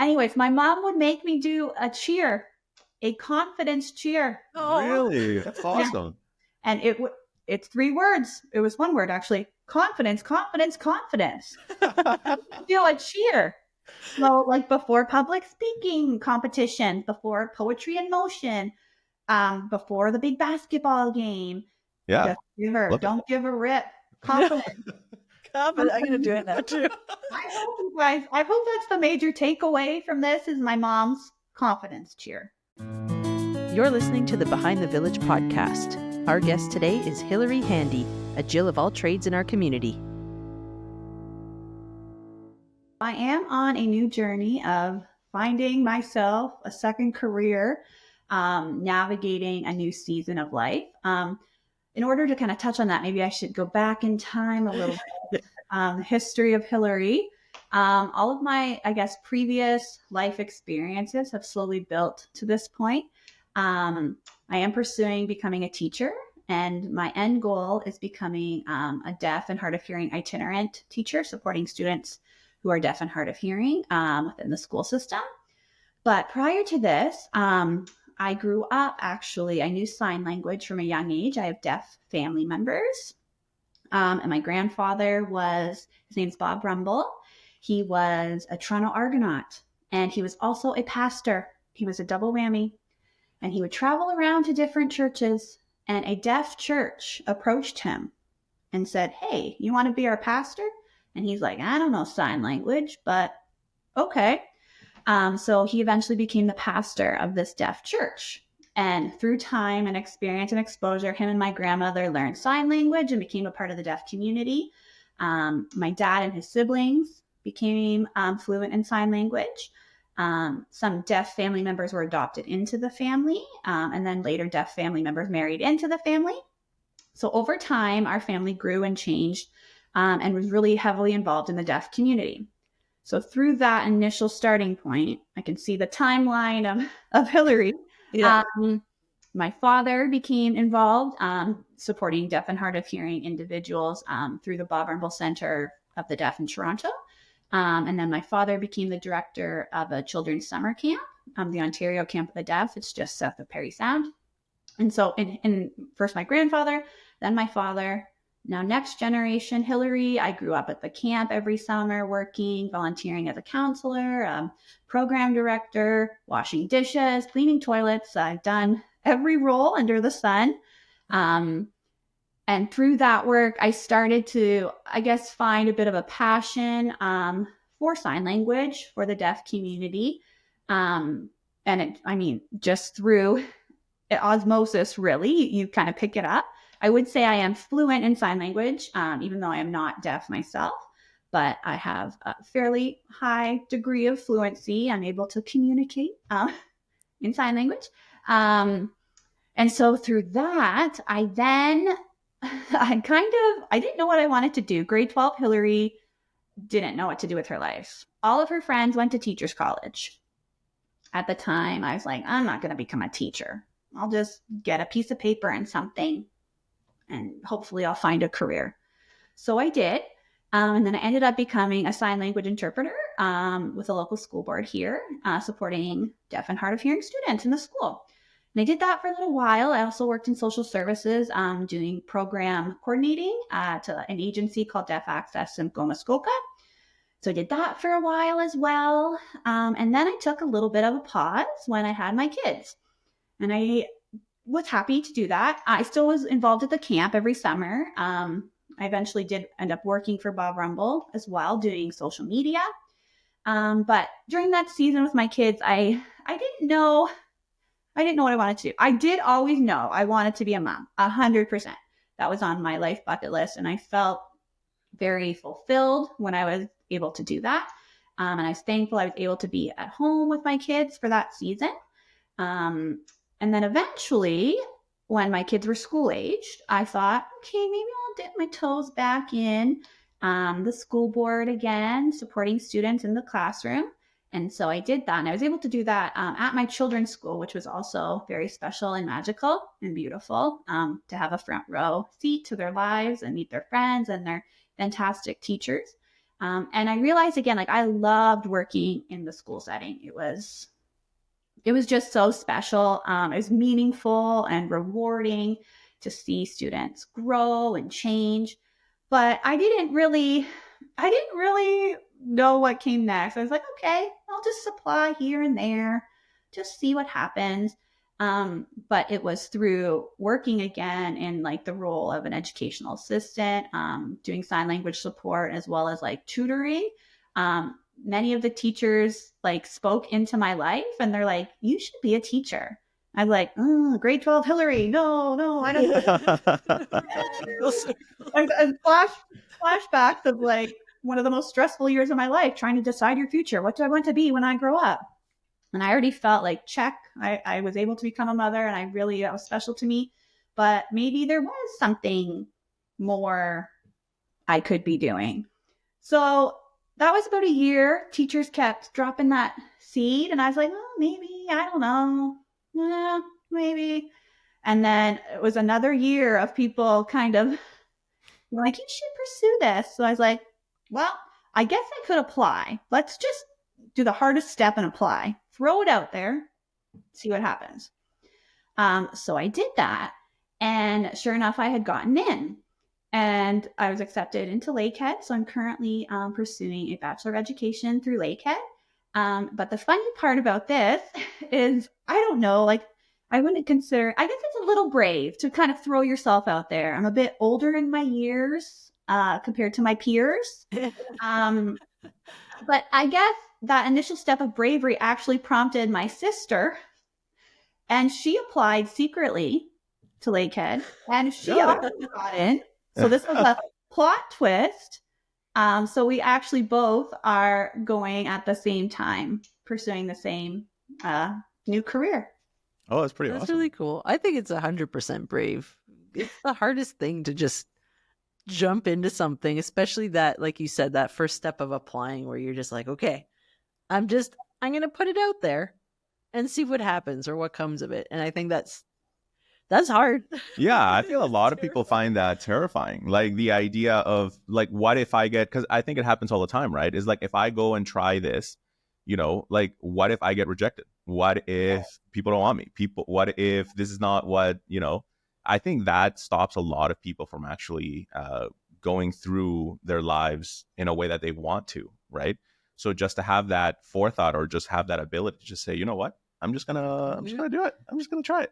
Anyways, my mom would make me do a confidence cheer. Oh, Really? That's awesome. And it's 3 words. It was 1 word, actually. Confidence, confidence, confidence. Do a cheer. So like before public speaking competition, before poetry in motion, before the big basketball game. Yeah. Just give her, don't give a rip. Confidence. confident. I'm going to do it now too. I hope that's the major takeaway from this is my mom's confidence cheer. You're listening to the Behind the Village podcast. Our guest today is Hillary Handy, a Jill of all trades in our community. I am on a new journey of finding myself a second career, navigating a new season of life. In order to kind of touch on that, maybe I should go back in time a little bit. History of Hillary. All of my, I guess, previous life experiences have slowly built to this point. I am pursuing becoming a teacher, and my end goal is becoming a deaf and hard of hearing itinerant teacher, supporting students who are deaf and hard of hearing within the school system. But prior to this, I grew up, actually, I knew sign language from a young age. I have deaf family members. And my grandfather his name's Bob Rumble. He was a Toronto Argonaut, and he was also a pastor. He was a double whammy, and he would travel around to different churches, and a deaf church approached him and said, "Hey, you want to be our pastor?" And he's like, "I don't know sign language, but okay." So he eventually became the pastor of this deaf church. And through time and experience and exposure, him and my grandmother learned sign language and became a part of the deaf community. My dad and his siblings became fluent in sign language. Some deaf family members were adopted into the family, and then later deaf family members married into the family. So over time, our family grew and changed and was really heavily involved in the deaf community. So through that initial starting point, I can see the timeline of Hillary. Yeah. My father became involved supporting deaf and hard of hearing individuals through the Bob Rumble Center of the Deaf in Toronto. And then my father became the director of a children's summer camp, the Ontario Camp of the Deaf. It's just south of Parry Sound. And so in first my grandfather, then my father. Now, next generation, Hillary, I grew up at the camp every summer, working, volunteering as a counselor, program director, washing dishes, cleaning toilets. I've done every role under the sun. And through that work, I started to, I guess, find a bit of a passion for sign language for the deaf community. Just through osmosis, really, you kind of pick it up. I would say I am fluent in sign language, even though I am not deaf myself, but I have a fairly high degree of fluency. I'm able to communicate in sign language. And so through that, I didn't know what I wanted to do. Grade 12, Hillary didn't know what to do with her life. All of her friends went to teacher's college. At the time, I was like, I'm not going to become a teacher. I'll just get a piece of paper and something, and hopefully I'll find a career. So I did. And then I ended up becoming a sign language interpreter with a local school board here, supporting deaf and hard of hearing students in the school. And I did that for a little while. I also worked in social services, doing program coordinating to an agency called Deaf Access Simcoe County. So I did that for a while as well. And then I took a little bit of a pause when I had my kids. And I was happy to do that. I still was involved at the camp every summer. I eventually did end up working for Bob Rumble as well, doing social media. But during that season with my kids, I didn't know what I wanted to do. I did always know I wanted to be a mom, 100%. That was on my life bucket list. And I felt very fulfilled when I was able to do that. And I was thankful I was able to be at home with my kids for that season. And then eventually, when my kids were school aged, I thought, okay, maybe I'll dip my toes back in the school board again, supporting students in the classroom. And so I did that. And I was able to do that at my children's school, which was also very special and magical and beautiful, to have a front row seat to their lives and meet their friends and their fantastic teachers. And I realized again, like I loved working in the school setting. It was just so special. It was meaningful and rewarding to see students grow and change. But I didn't really know what came next. I was like, okay, I'll just apply here and there, just see what happens. But it was through working again in like the role of an educational assistant, doing sign language support as well as like tutoring. Many of the teachers like spoke into my life and they're like, you should be a teacher. I'm like, grade 12 Hillary. No, I don't. And flashbacks of like one of the most stressful years of my life, trying to decide your future. What do I want to be when I grow up? And I already felt like, check, I was able to become a mother and that was special to me. But maybe there was something more I could be doing. So that was about a year. Teachers kept dropping that seed. And I was like, maybe, I don't know. Maybe. And then it was another year of people kind of like, you should pursue this. So I was like, well, I guess I could apply. Let's just do the hardest step and apply. Throw it out there, see what happens. So I did that. And sure enough, I had gotten in. And I was accepted into Lakehead. So I'm currently pursuing a Bachelor of Education through Lakehead. But the funny part about this is, I don't know, like I wouldn't consider, I guess it's a little brave to kind of throw yourself out there. I'm a bit older in my years compared to my peers. But I guess that initial step of bravery actually prompted my sister, and she applied secretly to Lakehead, and she also got in. So this was a plot twist. So we actually both are going at the same time, pursuing the same new career. Oh, that's pretty awesome. That's really cool. I think it's 100% brave. It's the hardest thing to just jump into something, especially that, like you said, that first step of applying where you're just like, okay, I'm going to put it out there and see what happens or what comes of it. And I think that's hard. Yeah, I feel a lot of people find that terrifying. Like the idea of like, what if I get, because I think it happens all the time, right? Is like, if I go and try this, like, what if I get rejected? What if people don't want me? What if this is not what, I think that stops a lot of people from actually going through their lives in a way that they want to, right? So just to have that forethought or just have that ability to just say, you know what, I'm just gonna do it. I'm just gonna try it.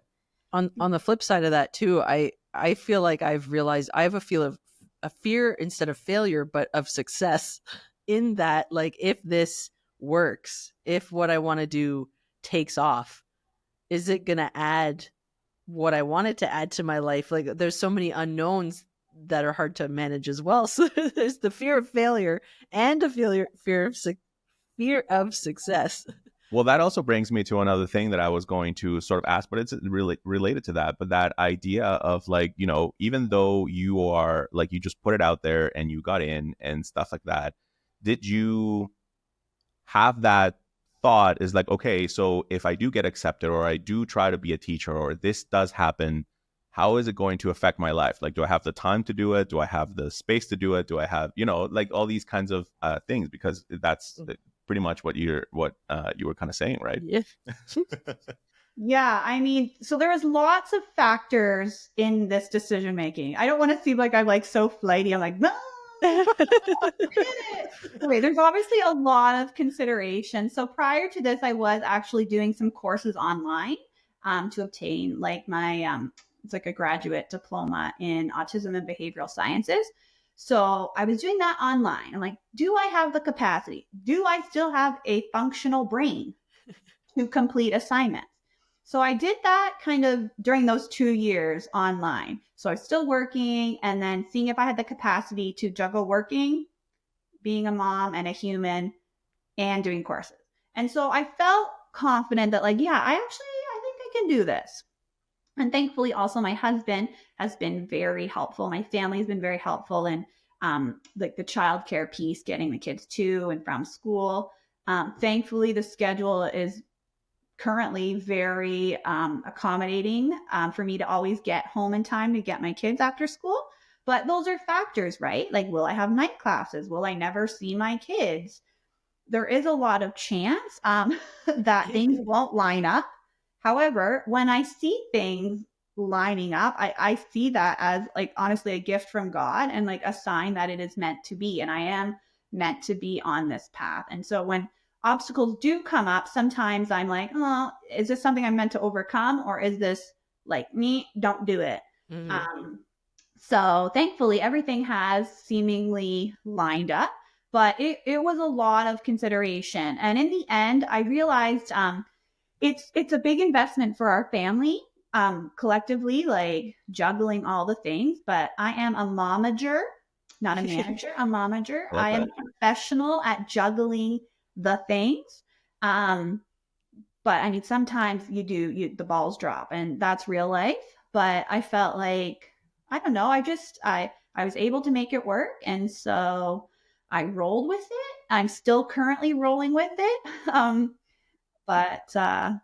On the flip side of that too, I feel like I've realized I have a fear instead of failure, but of success, in that, like, if this works, if what I want to do takes off, is it going to add what I want it to add to my life? Like, there's so many unknowns that are hard to manage as well. So there's the fear of failure and a fear of success. Well, that also brings me to another thing that I was going to sort of ask, but it's really related to that. But that idea of like, even though you are like, you just put it out there and you got in and stuff like that, did you have that thought is like, okay, so if I do get accepted or I do try to be a teacher or this does happen, how is it going to affect my life? Like, do I have the time to do it? Do I have the space to do it? Do I have, like all these kinds of things? Because that's pretty much what you were kind of saying, right? Yeah. Yeah, I mean, so there was lots of factors in this decision making. I don't want to seem like I'm like so flighty. I'm like, no. Wait, there's obviously a lot of consideration. So prior to this, I was actually doing some courses online to obtain like my it's like a graduate diploma in autism and behavioral sciences. So I was doing that online. I'm like, do I have the capacity? Do I still have a functional brain to complete assignments? So I did that kind of during those 2 years online. So I was still working and then seeing if I had the capacity to juggle working, being a mom and a human, and doing courses. And so I felt confident that like, yeah, I think I can do this. And thankfully also my husband has been very helpful. My family has been very helpful in like the childcare piece, getting the kids to and from school. Thankfully the schedule is currently very accommodating for me to always get home in time to get my kids after school. But those are factors, right? Like, will I have night classes? Will I never see my kids? There is a lot of chance that things won't line up. However, when I see things lining up, I see that as like honestly a gift from God and like a sign that it is meant to be. And I am meant to be on this path. And so when obstacles do come up, sometimes I'm like, oh, is this something I'm meant to overcome? Or is this like me? Don't do it. Mhm. So thankfully, everything has seemingly lined up, but it was a lot of consideration. And in the end, I realized it's a big investment for our family collectively, like juggling all the things. But I am a momager, not a manager, a momager. I like I am that. a professional at juggling the things. Um, but I mean, sometimes the balls drop, and that's real life. But I felt like, I don't know, I was able to make it work. And so I rolled with it. I'm still currently rolling with it. But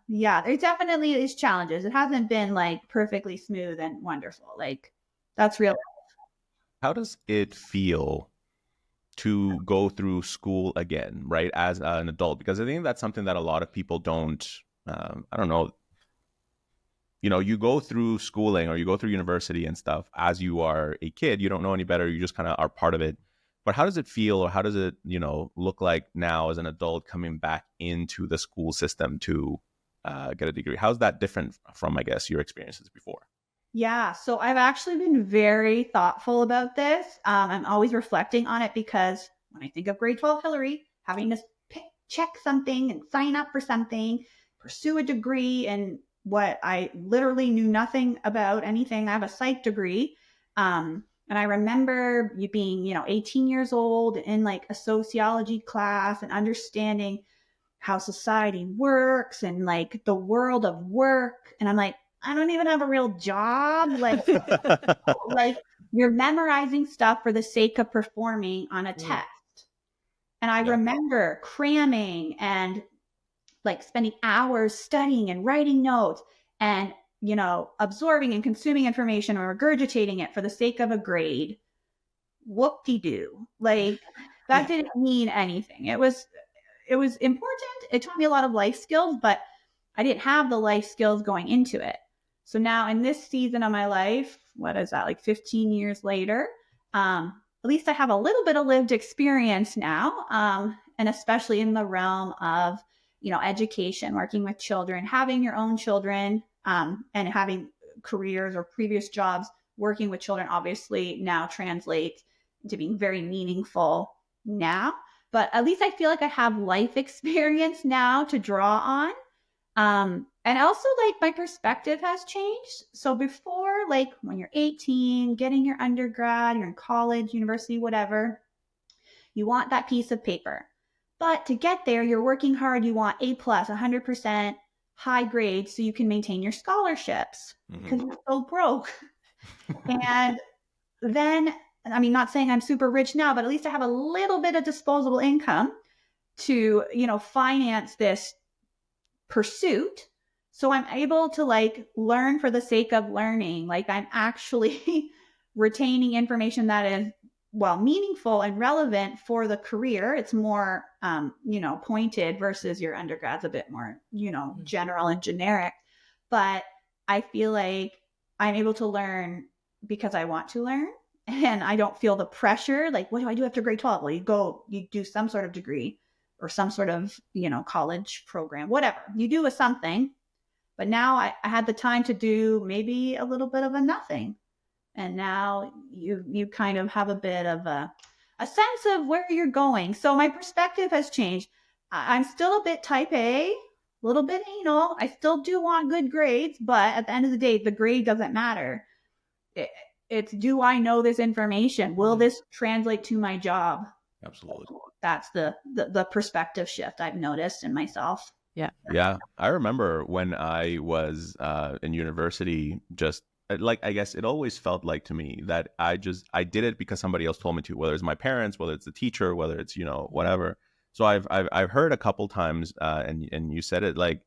yeah, there definitely is challenges. It hasn't been like perfectly smooth and wonderful. Like, that's real. How does it feel to go through school again, right, as an adult? Because I think that's something that a lot of people don't, I don't know, you go through schooling or you go through university and stuff as you are a kid. You don't know any better. You just kind of are part of it. But how does it feel, or how does it, look like now as an adult coming back into the school system to get a degree? How's that different from, I guess, your experiences before? Yeah, so I've actually been very thoughtful about this. I'm always reflecting on it because when I think of grade 12 Hillary, having to check something and sign up for something, pursue a degree in what I literally knew nothing about anything. I have a psych degree. And I remember you being, 18 years old in like a sociology class and understanding how society works and like the world of work. And I'm like, I don't even have a real job. Like you're memorizing stuff for the sake of performing on a test. And I Yeah. remember cramming and like spending hours studying and writing notes and, absorbing and consuming information or regurgitating it for the sake of a grade. Whoop-de-doo. Like that didn't mean anything. It was important. It taught me a lot of life skills, but I didn't have the life skills going into it. So now in this season of my life, what is that, like 15 years later, at least I have a little bit of lived experience now, and especially in the realm of, education, working with children, having your own children, and having careers or previous jobs working with children obviously now translates to being very meaningful now. But at least I feel like I have life experience now to draw on. And also like my perspective has changed. So before, like when you're 18, getting your undergrad, you're in college, university, whatever, you want that piece of paper. But to get there, you're working hard. You want A plus, 100% high grades so you can maintain your scholarships because you're so broke. And then, I mean, not saying I'm super rich now, but at least I have a little bit of disposable income to, finance this pursuit. So I'm able to like learn for the sake of learning. Like I'm actually retaining information that is, well, meaningful and relevant for the career. It's more, pointed versus your undergrad's a bit more, general and generic. But I feel like I'm able to learn because I want to learn. And I don't feel the pressure. Like, what do I do after grade 12? Well, you do some sort of degree or some sort of, college program, whatever. You do a something. But now I had the time to do maybe a little bit of a nothing. And now you kind of have a bit of a sense of where you're going. So my perspective has changed. I'm still a bit type A, a little bit anal. I still do want good grades, but at the end of the day, the grade doesn't matter. It's do I know this information? Will this translate to my job? Absolutely. That's the perspective shift I've noticed in myself. Yeah. I remember when I was in university, just like, I guess it always felt like to me that I did it because somebody else told me to, whether it's my parents, whether it's the teacher, whether it's, whatever. So I've heard a couple times, and you said it, like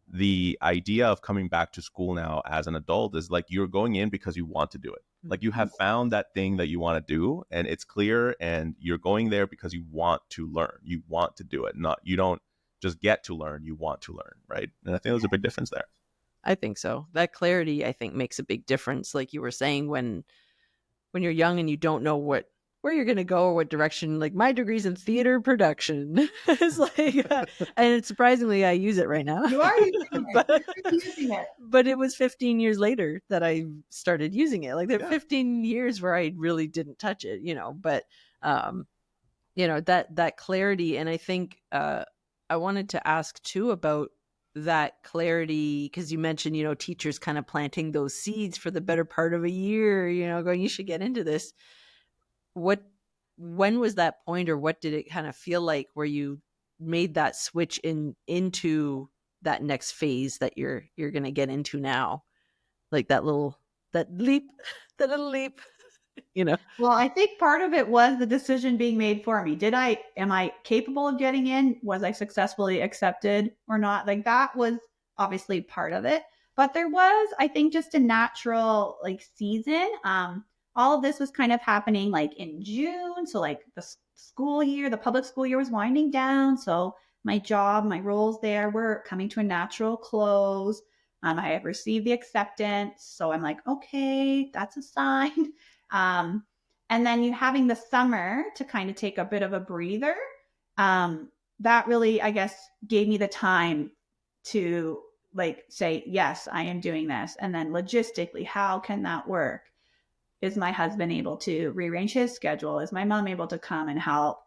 the idea of coming back to school now as an adult is like you're going in because you want to do it. Like, you have found that thing that you want to do, and it's clear, and you're going there because you want to learn. You want to do it. Not, you don't just get to learn, you want to learn, right? And I think there's a big difference there. I think so. That clarity, I think, makes a big difference. Like you were saying, when you're young and you don't know where you're going to go or what direction. Like, my degree's in theater production. It's like, and surprisingly, I use it right now. You are using it. You're using it. But it was 15 years later that I started using it. Like, there were 15 years where I really didn't touch it, but, that clarity. And I think, I wanted to ask too about that clarity, because you mentioned, teachers kind of planting those seeds for the better part of a year, going, you should get into this. When was that point, or what did it kind of feel like where you made that switch into that next phase that you're going to get into now? Like that little leap. Well, I think part of it was the decision being made for me. Am I capable of getting in? Was I successfully accepted or not? Like, that was obviously part of it. But there was, I think, just a natural season. All of this was kind of happening like in June. So like the public school year was winding down. So my job, my roles there were coming to a natural close. I have received the acceptance. So I'm like, okay, that's a sign. And then you having the summer to kind of take a bit of a breather. That really, I guess, gave me the time to say, yes, I am doing this. And then logistically, how can that work? Is my husband able to rearrange his schedule? Is my mom able to come and help?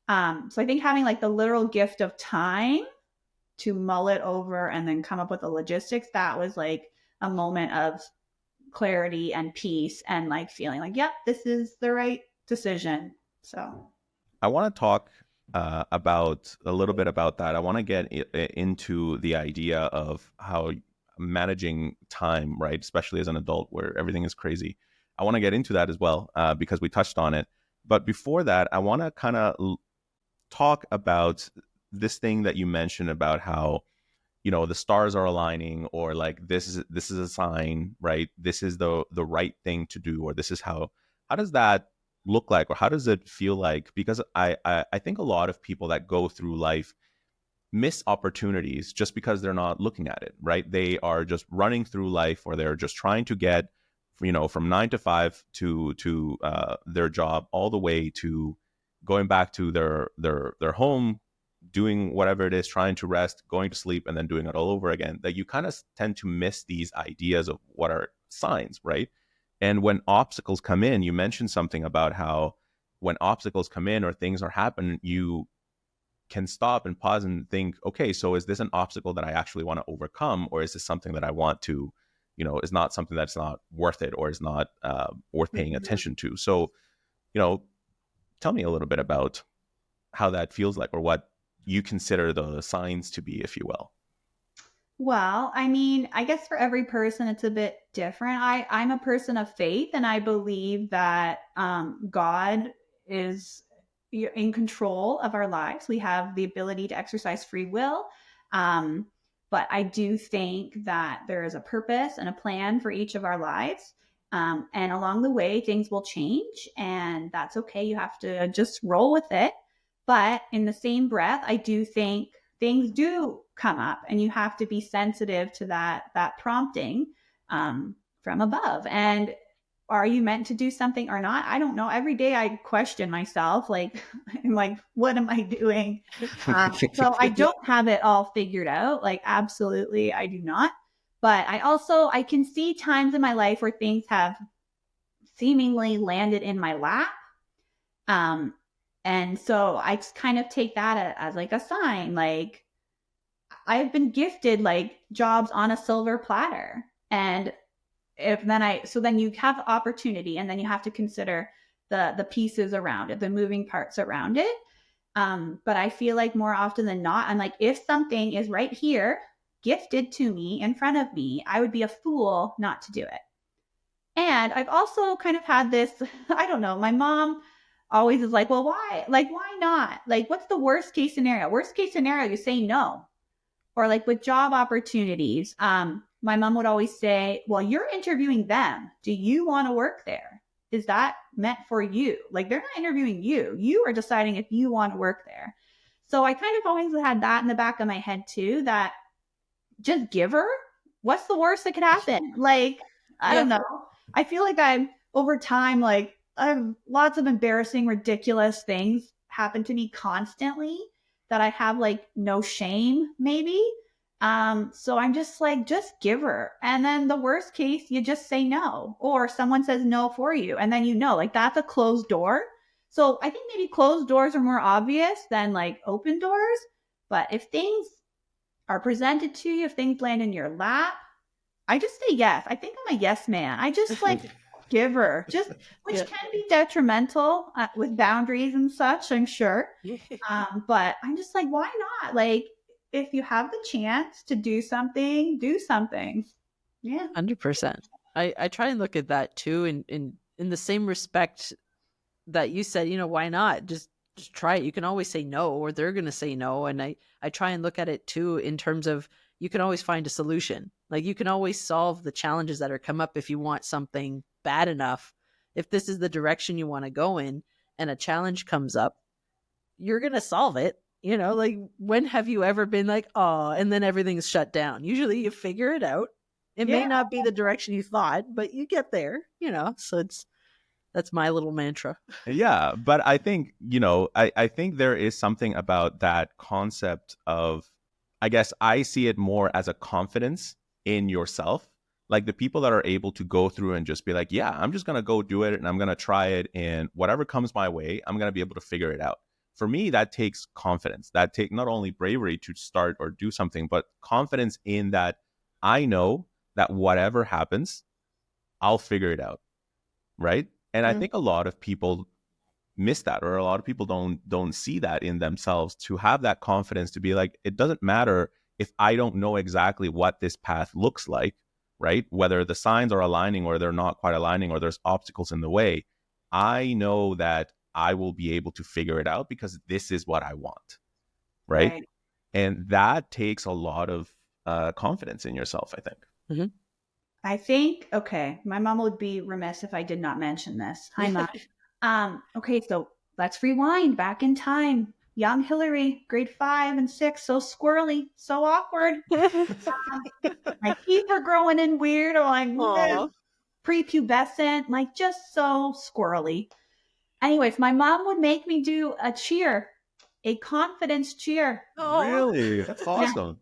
So I think having the literal gift of time to mull it over and then come up with the logistics, that was a moment of clarity and peace and feeling yep, this is the right decision. So I want to talk about a little bit about that. I want to get into the idea of how managing time, right? Especially as an adult where everything is crazy. I want to get into that as well because we touched on it. But before that, I want to kind of talk about this thing that you mentioned about how, the stars are aligning, or this is a sign, right? This is the right thing to do, or this is how does that look like, or how does it feel like? Because I think a lot of people that go through life miss opportunities just because they're not looking at it, right? They are just running through life, or they're just trying to get from 9 to 5 to their job, all the way to going back to their home, doing whatever it is, trying to rest, going to sleep, and then doing it all over again. That you kind of tend to miss these ideas of what are signs, right? And when obstacles come in, you mentioned something about how when obstacles come in or things are happening, you can stop and pause and think, okay, so is this an obstacle that I actually want to overcome, or is this something that I want to is not something that's not worth it, or is not worth paying attention to. So, tell me a little bit about how that feels like, or what you consider the signs to be, if you will. Well, I mean, I guess for every person, it's a bit different. I'm a person of faith, and I believe that God is in control of our lives. We have the ability to exercise free will. But I do think that there is a purpose and a plan for each of our lives. And along the way, things will change, and that's okay. You have to just roll with it. But in the same breath, I do think things do come up, and you have to be sensitive to that prompting from above. And are you meant to do something or not? I don't know. Every day I question myself, I'm like, what am I doing? So I don't have it all figured out. Absolutely, I do not. But I can see times in my life where things have seemingly landed in my lap. And so I just kind of take that as a sign. I've been gifted jobs on a silver platter. And then you have opportunity, and then you have to consider the pieces around it, the moving parts around it. But I feel more often than not, I'm if something is right here, gifted to me in front of me, I would be a fool not to do it. And I've also kind of had this, I don't know, my mom always is well, why? Why not? What's the worst case scenario? Worst case scenario, you say no. Or with job opportunities, my mom would always say, well, you're interviewing them. Do you want to work there? Is that meant for you? Like, they're not interviewing you. You are deciding if you want to work there. So I kind of always had that in the back of my head too, that just give her. What's the worst that could happen? Like, I don't know. I feel like over time, like, I have lots of embarrassing, ridiculous things happen to me constantly that I have like no shame, maybe. So I'm just like, just give her. And then the worst case, you just say no, or someone says no for you. And then, like, that's a closed door. So I think maybe closed doors are more obvious than like open doors. But if things are presented to you, if things land in your lap, I just say yes. I think I'm a yes man. I just like give her, which can be detrimental with boundaries and such, I'm sure. But I'm just like, why not? Like, if you have the chance to do something, do something. Yeah. 100%. I try and look at that too in the same respect that you said, why not? Just try it. You can always say no, or they're going to say no. And I try and look at it too in terms of, you can always find a solution. Like, you can always solve the challenges that are come up if you want something bad enough. If this is the direction you want to go in and a challenge comes up, you're going to solve it. Like, when have you ever been like, oh, and then everything's shut down? Usually you figure it out. It may not be the direction you thought, but you get there, so that's my little mantra. Yeah. But I think, I think there is something about that concept of, I guess I see it more as a confidence in yourself. Like, the people that are able to go through and just be like, yeah, I'm just going to go do it and I'm going to try it, and whatever comes my way, I'm going to be able to figure it out. For me, that takes confidence. That takes not only bravery to start or do something, but confidence in that I know that whatever happens, I'll figure it out. Right. And I think a lot of people miss that, or a lot of people don't see that in themselves, to have that confidence to be like, it doesn't matter if I don't know exactly what this path looks like, right? Whether the signs are aligning or they're not quite aligning, or there's obstacles in the way, I know that I will be able to figure it out because this is what I want, right? And that takes a lot of confidence in yourself, I think. Mm-hmm. I think, okay, my mom would be remiss if I did not mention this. Hi, Mom. Okay, so let's rewind back in time. Young Hillary, grade 5 and 6, so squirrely, so awkward. My teeth are growing in weird, or like prepubescent, like just so squirrely. Anyways, my mom would make me do a cheer, a confidence cheer. Really? That's awesome.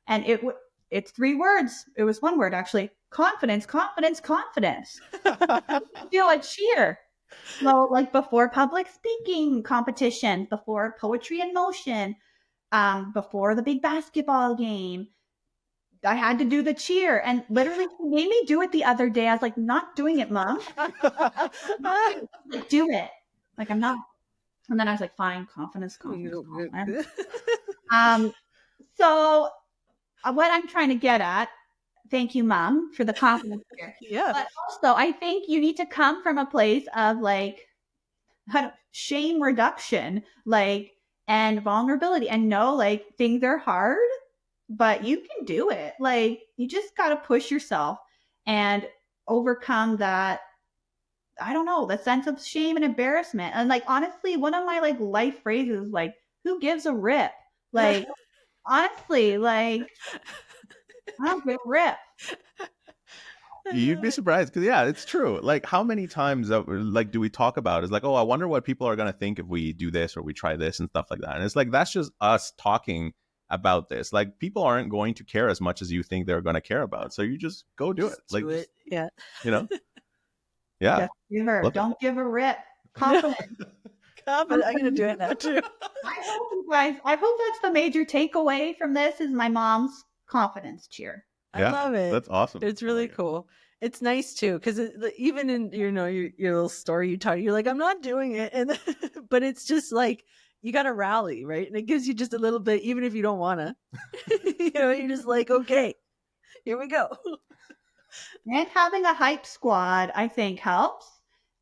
Yeah. And it's 3 words. It was 1 word, actually. Confidence, confidence, confidence. Do a cheer. So, like, before public speaking competition, before poetry in motion, before the big basketball game, I had to do the cheer. And literally, she made me do it the other day. I was like, not doing it, Mom. Like, do it. Like, I'm not. And then I was like, fine, confidence, confidence, confidence. So what I'm trying to get at, thank you, Mom, for the confidence here. Yeah. But also, I think you need to come from a place of like shame reduction, like, and vulnerability, and know, like, things are hard, but you can do it. Like, you just got to push yourself and overcome that, I don't know, the sense of shame and embarrassment. And like, honestly, one of my like life phrases is like, who gives a rip? Like, honestly, like, I don't give a rip. You'd be surprised, because it's true. Like, how many times do we talk about is like, oh, I wonder what people are going to think if we do this or we try this and stuff like that. And it's like, that's just us talking about this. Like, people aren't going to care as much as you think they're going to care about. So you just go do it. Like, do it. Yeah. Yeah. Just give her. Don't give a rip. Confident. Confident. I'm going to do it now too. I hope that's the major takeaway from this, is my mom's confidence cheer. I love it. That's awesome. It's really cool. It's nice too, because even in your little story you taught, you're like, I'm not doing it, and but it's just like, you got to rally, right? And it gives you just a little bit, even if you don't want to. You're just like, okay, here we go. And having a hype squad, I think, helps.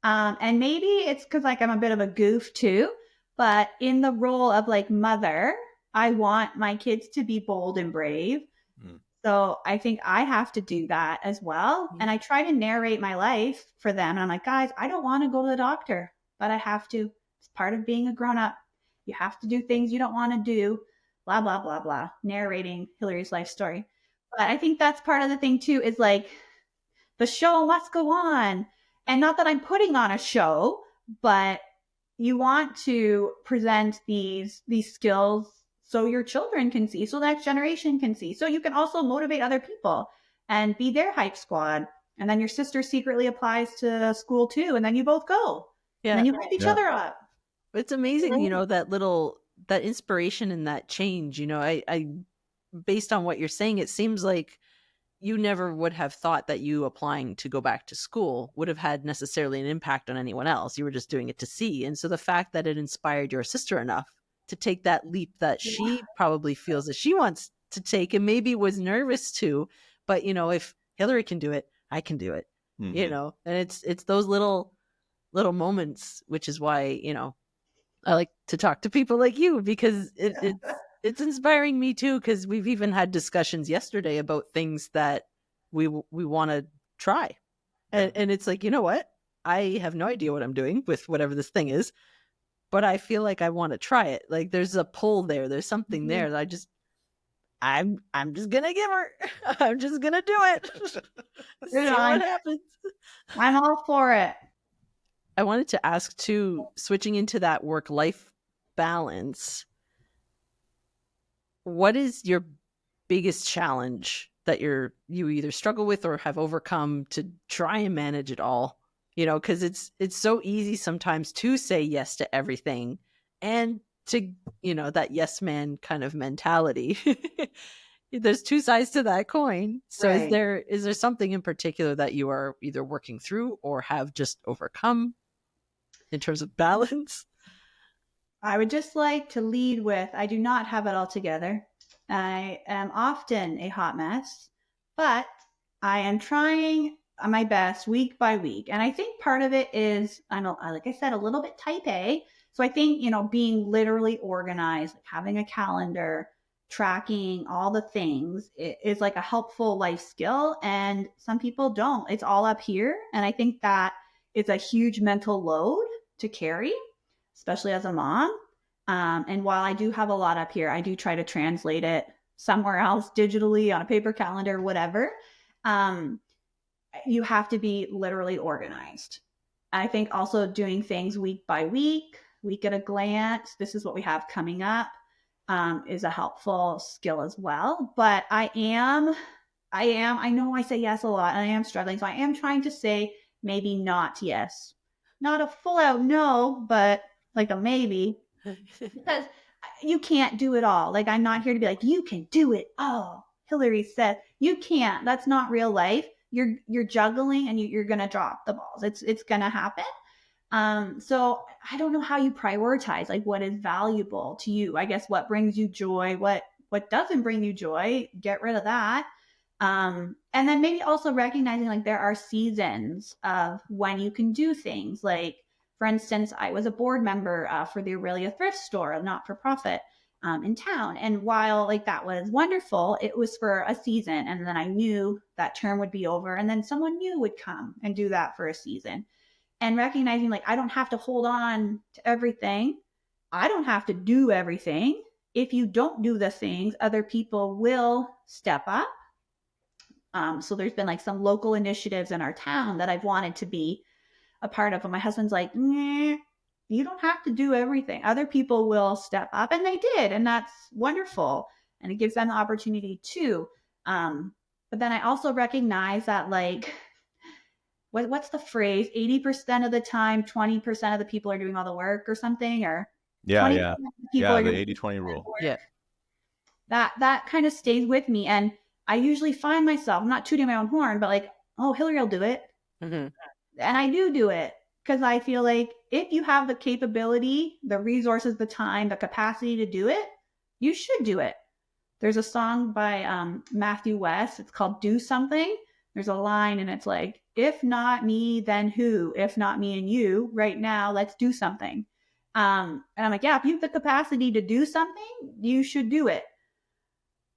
And maybe it's because, like, I'm a bit of a goof too, but in the role of like mother, I want my kids to be bold and brave. So I think I have to do that as well. And I try to narrate my life for them. And I'm like, guys, I don't want to go to the doctor, but I have to. It's part of being a grown up. You have to do things you don't want to do, blah, blah, blah, blah. Narrating Hillary's life story. But I think that's part of the thing too, is like the show must go on. And not that I'm putting on a show, but you want to present these skills so your children can see, so the next generation can see, so you can also motivate other people and be their hype squad. And then your sister secretly applies to school too, and then you both go. Yeah. And then you hype each other up. It's amazing, you know, that inspiration and that change, you know, I based on what you're saying, it seems like you never would have thought that you applying to go back to school would have had necessarily an impact on anyone else. You were just doing it to see. And so the fact that it inspired your sister enough to take that leap that she probably feels that she wants to take and maybe was nervous to, but you know, if Hillary can do it, I can do it, you know, and it's those little moments, which is why, you know, I like to talk to people like you because it's inspiring me too, because we've even had discussions yesterday about things that we want to try. And it's like, you know what? I have no idea what I'm doing with whatever this thing is, but I feel like I want to try it. Like there's a pull there. There's something there that I'm just going to give her. I'm just going to do it. See what happens. I'm all for it. I wanted to ask too, switching into that work-life balance, what is your biggest challenge that you either struggle with or have overcome to try and manage it all? You know, because it's so easy sometimes to say yes to everything and to, you know, that yes man kind of mentality. There's two sides to that coin. So Right. is there something in particular that you are either working through or have just overcome in terms of balance? I would just like to lead with, I do not have it all together. I am often a hot mess, but I am trying my best week by week. And I think part of it is, I know, like I said, a little bit type A. So I think, you know, being literally organized, like having a calendar, tracking all the things is like a helpful life skill. And some people don't. It's all up here. And I think that it's a huge mental load to carry, especially as a mom. And while I do have a lot up here, I do try to translate it somewhere else digitally on a paper calendar, whatever. You have to be literally organized. I think also doing things week by week at a glance, this is what we have coming up, is a helpful skill as well. But I know I say yes a lot and I am struggling. So I am trying to say maybe not yes. Not a full out no, but like a maybe. Because you can't do it all. Like, I'm not here to be like, you can do it all. Hillary said, you can't. That's not real life. You're juggling and you're going to drop the balls. It's going to happen. So I don't know how you prioritize, like what is valuable to you. I guess what brings you joy, what doesn't bring you joy, get rid of that. And then maybe also recognizing like there are seasons of when you can do things. Like, for instance, I was a board member for the Aurelia Thrift Store, a not-for-profit in town. And while like that was wonderful, it was for a season. And then I knew that term would be over. And then someone new would come and do that for a season. And recognizing like I don't have to hold on to everything. I don't have to do everything. If you don't do the things, other people will step up. So there's been like some local initiatives in our town that I've wanted to be a part of. And my husband's like, nah, you don't have to do everything. Other people will step up. And they did. And that's wonderful. And it gives them the opportunity too. But then I also recognize that like, what's the phrase? 80% of the time, 20% of the people are doing all the work or something, or Yeah. the The 80-20 rule. Yeah. That kind of stays with me. And I usually find myself, I'm not tooting my own horn, but like, oh, Hillary will do it. Mm-hmm. And I do it because I feel like if you have the capability, the resources, the time, the capacity to do it, you should do it. There's a song by Matthew West. It's called Do Something. There's a line and it's like, if not me, then who? If not me and you, right now, let's do something. And I'm like, yeah, if you have the capacity to do something, you should do it.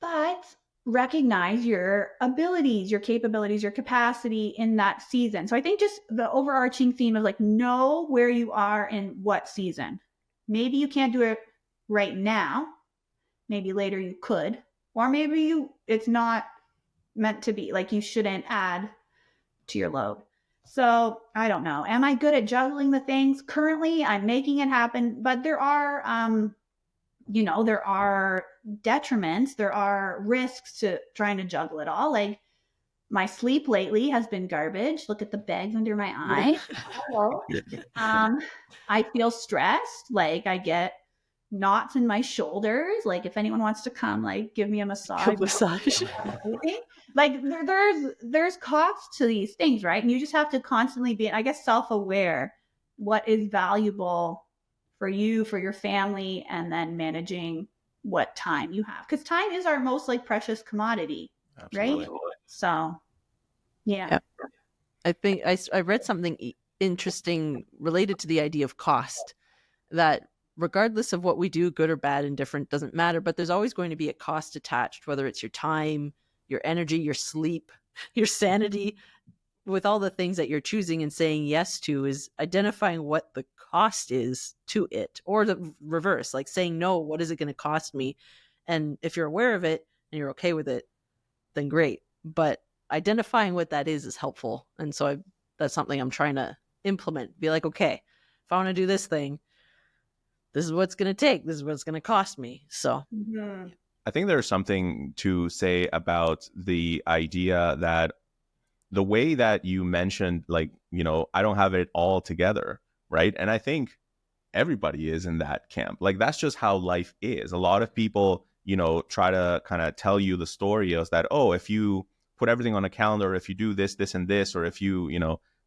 But recognize your abilities, your capabilities, your capacity in that season. So I think just the overarching theme of like, know where you are in what season. Maybe you can't do it right now. Maybe later you could, or maybe it's not meant to be, like you shouldn't add to your load. So I don't know. Am I good at juggling the things? Currently, I'm making it happen, but there are there are detriments, there are risks to trying to juggle it all. Like my sleep lately has been garbage. Look at the bags under my eye. I feel stressed. Like I get knots in my shoulders. Like if anyone wants to come, like give me a massage. Like there's cost to these things, right? And you just have to constantly be, I guess, self-aware what is valuable for you, for your family, and then managing what time you have. Because time is our most like precious commodity. Absolutely. Right? So yeah. I think I read something interesting related to the idea of cost, that regardless of what we do, good or bad, indifferent, doesn't matter, but there's always going to be a cost attached, whether it's your time, your energy, your sleep, your sanity. With all the things that you're choosing and saying yes to, is identifying what the cost is to it, or the reverse, like saying no, what is it going to cost me? And if you're aware of it and you're okay with it, then great. But identifying what that is helpful. And so that's something I'm trying to implement. Be like, okay, if I want to do this thing, this is what's going to take. This is what it's going to cost me. So I think there's something to say about the idea that the way that you mentioned, like, I don't have it all together, right? And I think everybody is in that camp. Like, that's just how life is. A lot of people, try to kind of tell you the story of that, oh, if you put everything on a calendar, if you do this, this, and this, or if you,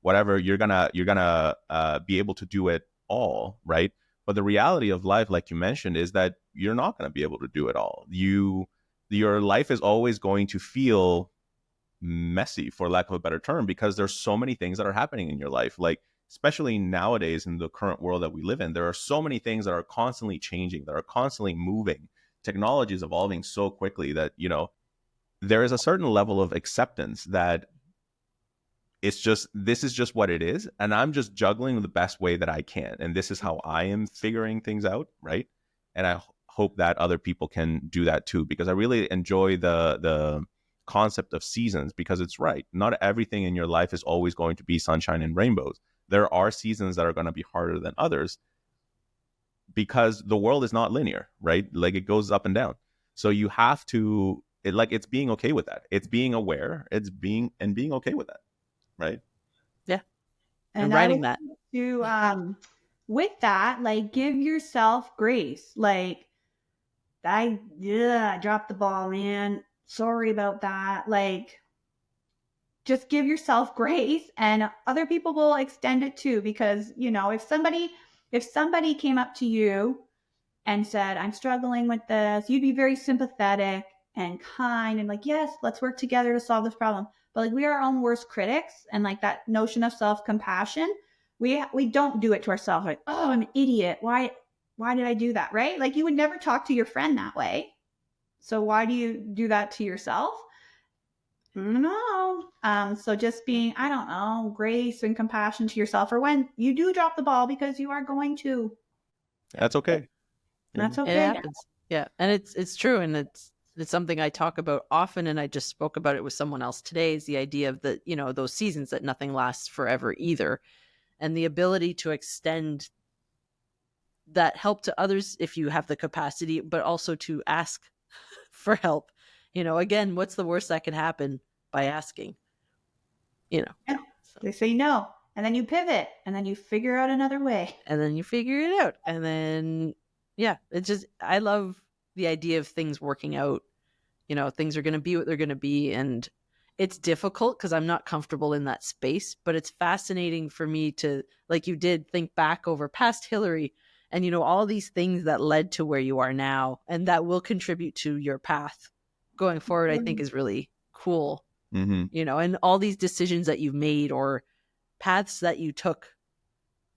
whatever, you're gonna be able to do it all, right? But the reality of life, like you mentioned, is that you're not going to be able to do it all. Your life is always going to feel messy, for lack of a better term, because there's so many things that are happening in your life. Like, especially nowadays in the current world that we live in, there are so many things that are constantly changing, that are constantly moving. Technology is evolving so quickly that, there is a certain level of acceptance that this is just what it is, and I'm just juggling the best way that I can, and this is how I am figuring things out, right? And I hope that other people can do that too, because I really enjoy the concept of seasons, because it's right. Not everything in your life is always going to be sunshine and rainbows. There are seasons that are going to be harder than others, because the world is not linear, right? Like, it goes up and down. So you have to, it's being okay with that. It's being aware, being okay with that, right? Yeah. And writing that. With that, like, give yourself grace. Like, I dropped the ball, man. Sorry about that. Like, just give yourself grace, and other people will extend it too. Because, if somebody came up to you and said, I'm struggling with this, you'd be very sympathetic and kind and like, yes, let's work together to solve this problem. But like, we are our own worst critics, and like that notion of self-compassion, we don't do it to ourselves. Like, oh, I'm an idiot. Why did I do that? Right? Like, you would never talk to your friend that way. So why do you do that to yourself? No. So just being, I don't know, grace and compassion to yourself for when you do drop the ball, because you are going to. That's okay. That's okay. It happens. Yeah. And it's true. And it's something I talk about often. And I just spoke about it with someone else today, is the idea of those seasons, that nothing lasts forever either. And the ability to extend that help to others if you have the capacity, but also to ask for help. Again, what's the worst that can happen by asking? Yeah. So. They say no, and then you pivot, and then you figure out another way. And then you figure it out. And then, yeah, it's just, I love the idea of things working out. Things are going to be what they're going to be. And it's difficult because I'm not comfortable in that space, but it's fascinating for me to, like you did, think back over past Hillary and, all these things that led to where you are now, and that will contribute to your path going forward. I think is really cool. Mm-hmm. And all these decisions that you've made, or paths that you took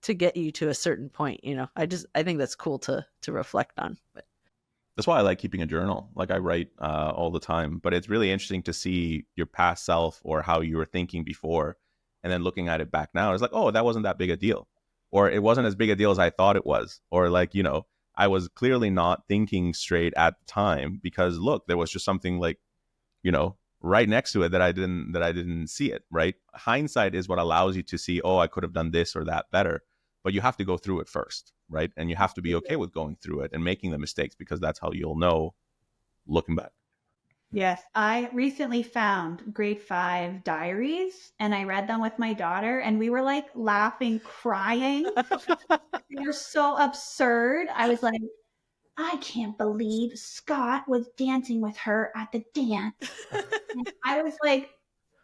to get you to a certain point, I think that's cool to reflect on. But That's why I like keeping a journal. Like I write all the time, but it's really interesting to see your past self or how you were thinking before, and then looking at it back now. It's like, oh, that wasn't that big a deal, or it wasn't as big a deal as I thought it was, or like, you know, I was clearly not thinking straight at the time because look, there was just something like, you know, right next to it that I didn't see it. Right? Hindsight is what allows you to see, oh, I could have done this or that better, but you have to go through it first, right? And you have to be okay with going through it and making the mistakes, because that's how you'll know looking back. Yes, I recently found grade 5 diaries and I read them with my daughter and we were like laughing, crying. They were so absurd. I was like, I can't believe Scott was dancing with her at the dance. And I was like,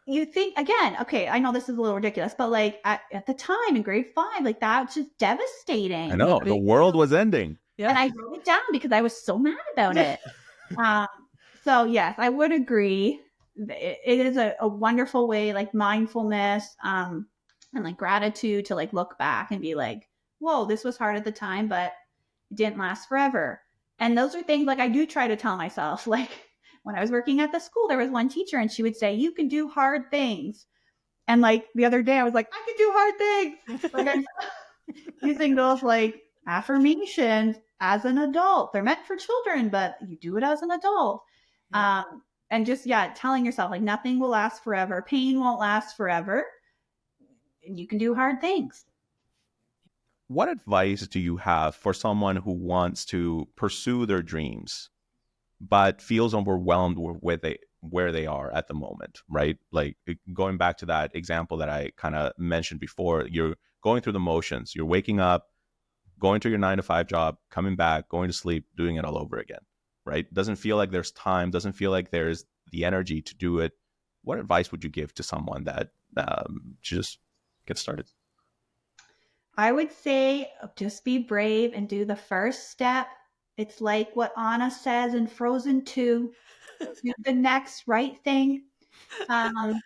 you think, again, okay, I know this is a little ridiculous, but like at the time in grade 5, like that's just devastating. I know, the world was ending. Yeah. And I wrote it down because I was so mad about it. So yes, I would agree. It is a wonderful way, like mindfulness, and like gratitude to like look back and be like, whoa, this was hard at the time, but it didn't last forever. And those are things like I do try to tell myself. Like when I was working at the school, there was one teacher and she would say, you can do hard things. And like the other day I was like, I can do hard things. Like I'm using those like affirmations as an adult. They're meant for children, but you do it as an adult. And just, telling yourself like nothing will last forever. Pain won't last forever. And you can do hard things. What advice do you have for someone who wants to pursue their dreams, but feels overwhelmed with where they are at the moment, right? Like going back to that example that I kind of mentioned before, you're going through the motions, you're waking up, going to your 9-to-5 job, coming back, going to sleep, doing it all over again, right? Doesn't feel like there's time, doesn't feel like there's the energy to do it. What advice would you give to someone that just get started? I would say just be brave and do the first step. It's like what Anna says in Frozen 2, do the next right thing. But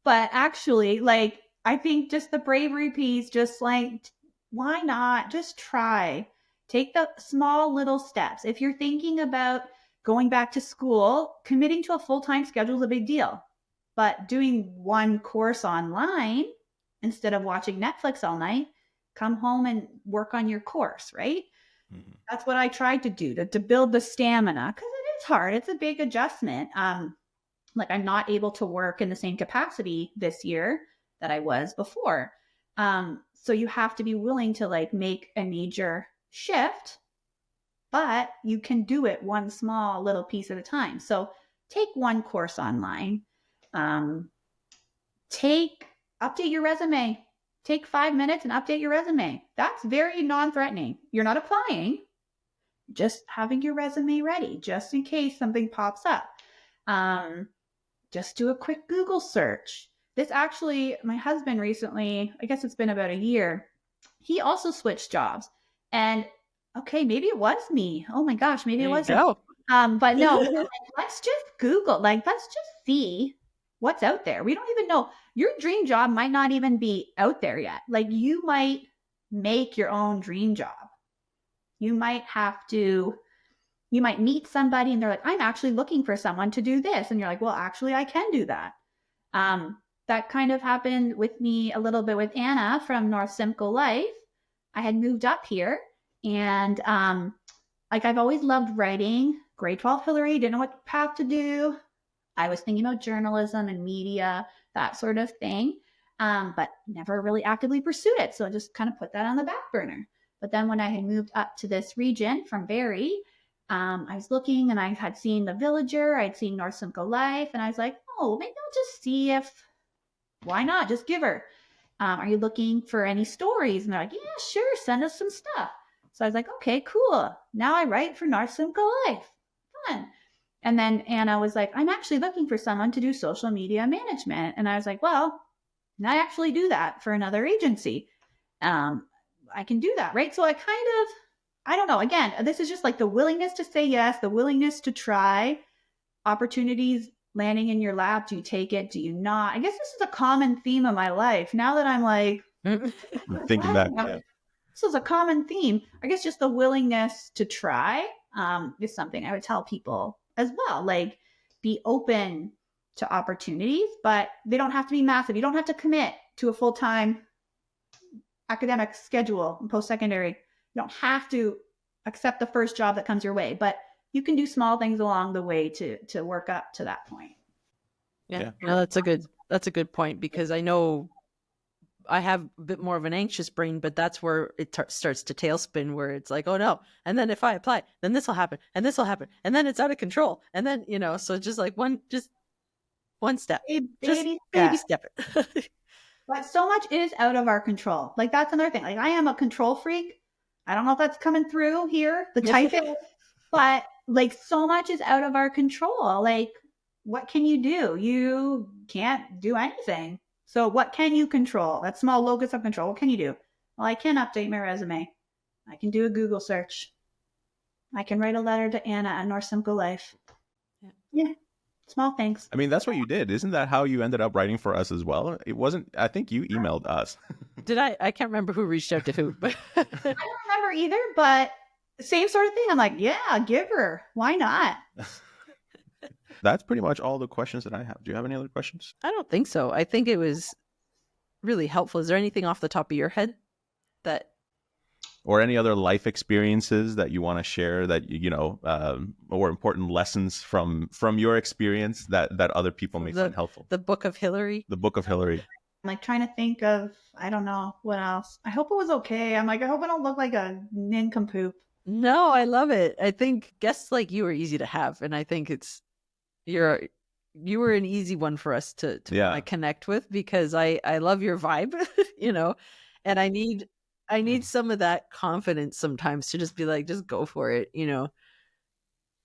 actually, like, I think just the bravery piece, just like, why not? Just try. Take the small little steps. If you're thinking about going back to school, committing to a full-time schedule is a big deal. But doing one course online instead of watching Netflix all night, come home and work on your course, right? Mm-hmm. That's what I tried to do to build the stamina, because it is hard. It's a big adjustment. Like I'm not able to work in the same capacity this year that I was before. So you have to be willing to like make a major shift, but you can do it one small little piece at a time. So take one course online, update your resume. Take 5 minutes and update your resume. That's very non-threatening. You're not applying, just having your resume ready, just in case something pops up. Just do a quick Google search. This actually, my husband recently, I guess it's been about a year, he also switched jobs. And okay, maybe it was me. Oh my gosh, maybe it wasn't. But no, let's just Google, like, let's just see what's out there. We don't even know. Your dream job might not even be out there yet. Like you might make your own dream job. You might meet somebody and they're like, I'm actually looking for someone to do this. And you're like, well, actually I can do that. That kind of happened with me a little bit with Anna from North Simcoe Life. I had moved up here and like I've always loved writing. Grade 12 Hillary, didn't know what path to do. I was thinking about journalism and media, that sort of thing, but never really actively pursued it. So I just kind of put that on the back burner. But then when I had moved up to this region from Barrie, I was looking and I had seen The Villager, I'd seen North Simcoe Life, and I was like, oh, maybe I'll just see why not? Just give her. Are you looking for any stories? And they're like, yeah, sure, send us some stuff. So I was like, okay, cool. Now I write for North Simcoe Life. Fun. And then Anna was like, I'm actually looking for someone to do social media management. And I was like, well, I actually do that for another agency. I can do that, right? So I don't know. Again, this is just like the willingness to say yes, the willingness to try. Opportunities landing in your lap. Do you take it? Do you not? I guess this is a common theme of my life. Now that I'm like, thinking back. This is a common theme. I guess just the willingness to try is something I would tell people as well. Like, be open to opportunities, but they don't have to be massive. You don't have to commit to a full-time academic schedule in post-secondary. You don't have to accept the first job that comes your way, but you can do small things along the way to work up to that point. Yeah. No, that's a good point, because I know I have a bit more of an anxious brain, but that's where it starts to tailspin, where it's like, oh no. And then if I apply, then this will happen and this will happen. And then it's out of control. And then, so just like one step, baby step it. But so much is out of our control. Like, that's another thing. Like, I am a control freak. I don't know if that's coming through here, the typing, but like, so much is out of our control. Like, what can you do? You can't do anything. So what can you control? That small locus of control. What can you do? Well, I can update my resume. I can do a Google search. I can write a letter to Anna at North Simcoe Life. Yeah. Small things. I mean, that's what you did. Isn't that how you ended up writing for us as well? It wasn't, I think you emailed us. Did I? I can't remember who reached out to who, but I don't remember either, but same sort of thing. I'm like, yeah, give her. Why not? That's pretty much all the questions that I have. Do you have any other questions? I don't think so. I think it was really helpful. Is there anything off the top of your head that... Or any other life experiences that you want to share that, or important lessons from your experience that other people may find helpful? The Book of Hillary. The Book of Hillary. I'm like trying to think of, I don't know, what else. I hope it was okay. I'm like, I hope I don't look like a nincompoop. No, I love it. I think guests like you are easy to have. And I think you were an easy one for us to connect with, because I love your vibe, and I need some of that confidence sometimes to just be like, just go for it,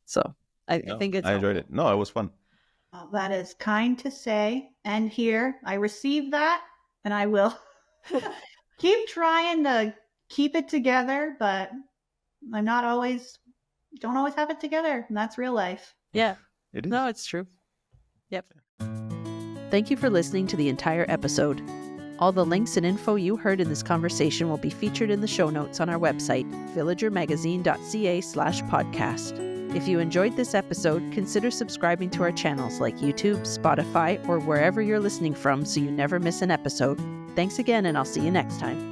So I think I enjoyed it. No, it was fun. Well, that is kind to say. And here, I received that, and I will keep trying to keep it together, but don't always have it together. And that's real life. Yeah. It is. No, it's true. Yep. Thank you for listening to the entire episode. All the links and info you heard in this conversation will be featured in the show notes on our website, villagermagazine.ca/podcast. If you enjoyed this episode, consider subscribing to our channels like YouTube, Spotify, or wherever you're listening from so you never miss an episode. Thanks again, and I'll see you next time.